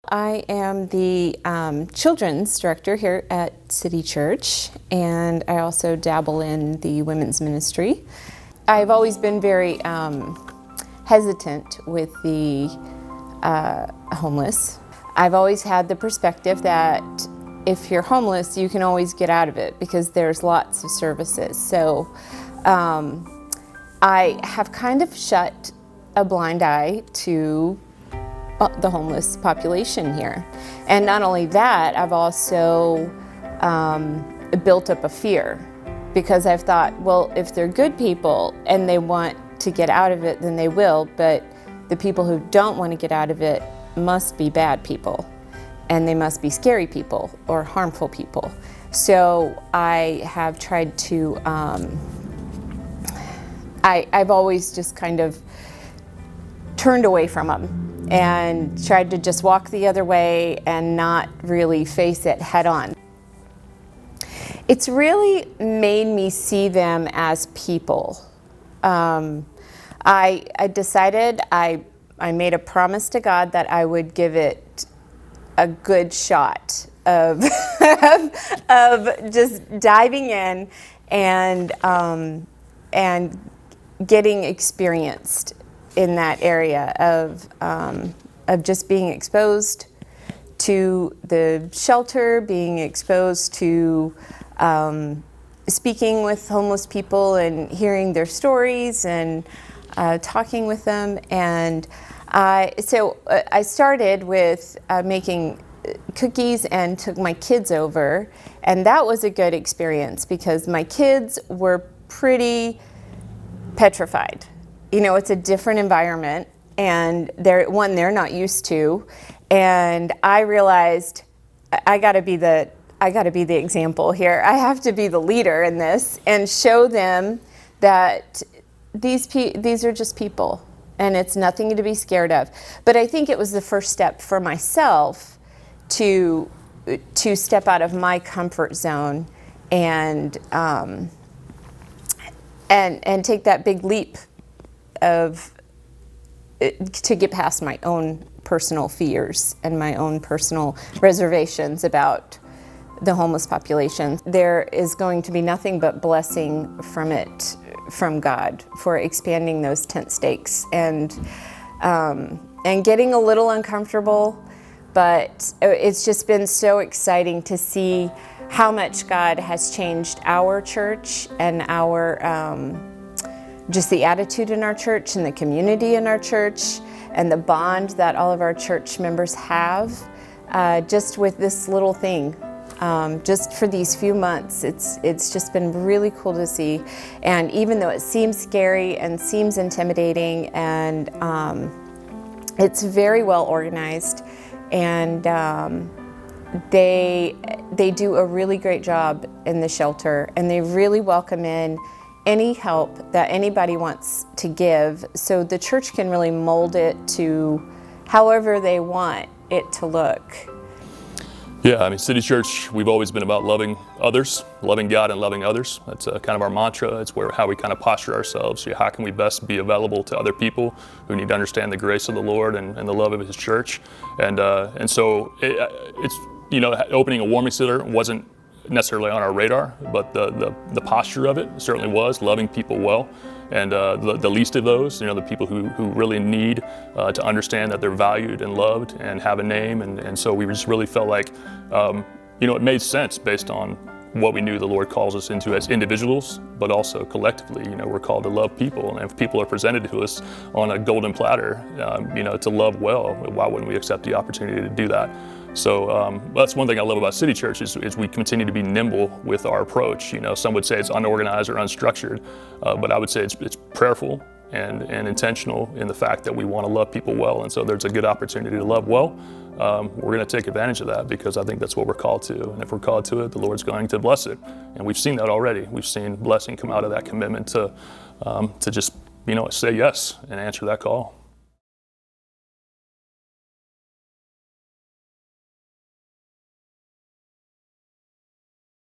I am the children's director here at City Church, and I also dabble in the women's ministry. I've always been very hesitant with the homeless. I've always had the perspective that if you're homeless, you can always get out of it because there's lots of services. So I have kind of shut a blind eye to the homeless population here. And not only that, I've also built up a fear because I've thought, well, if they're good people and they want to get out of it, then they will, but the people who don't want to get out of it must be bad people, and they must be scary people or harmful people. So I have tried to, I've always just kind of turned away from them and tried to just walk the other way and not really face it head on. It's really made me see them as people. I decided, I made a promise to God that I would give it a good shot of, of just diving in and getting experienced in that area of just being exposed to the shelter, being exposed to speaking with homeless people and hearing their stories and talking with them. And so I started with making cookies and took my kids over, and that was a good experience because my kids were pretty petrified. You know, it's a different environment, and they're not used to, and I realized I got to be the example here. I have to be the leader in this and show them that these are just people, and it's nothing to be scared of. But I think it was the first step for myself to step out of my comfort zone and take that big leap to get past my own personal fears and my own personal reservations about the homeless population. There is going to be nothing but blessing from God for expanding those tent stakes and getting a little uncomfortable, but it's just been so exciting to see how much God has changed our church and our just the attitude in our church and the community in our church and the bond that all of our church members have just with this little thing. Just for these few months, it's just been really cool to see. And even though it seems scary and seems intimidating, and it's very well organized, and they do a really great job in the shelter, and they really welcome in any help that anybody wants to give, so the church can really mold it to however they want it to look. Yeah, I mean, City Church, we've always been about loving others, loving God and loving others. That's kind of our mantra. It's how we kind of posture ourselves. How can we best be available to other people who need to understand the grace of the Lord and the love of His church? And so it's, you know, opening a warming center wasn't necessarily on our radar, but the posture of it certainly was, loving people well. And the least of those, you know, the people who really need to understand that they're valued and loved and have a name. And so we just really felt like, you know, it made sense based on what we knew the Lord calls us into as individuals, but also collectively. You know, we're called to love people. And if people are presented to us on a golden platter, you know, to love well, why wouldn't we accept the opportunity to do that? So that's one thing I love about City Church is we continue to be nimble with our approach. You know, some would say it's unorganized or unstructured, but I would say it's prayerful and intentional in the fact that we want to love people well. And so there's a good opportunity to love well. We're going to take advantage of that because I think that's what we're called to. And if we're called to it, the Lord's going to bless it. And we've seen that already. We've seen blessing come out of that commitment to just, you know, say yes and answer that call.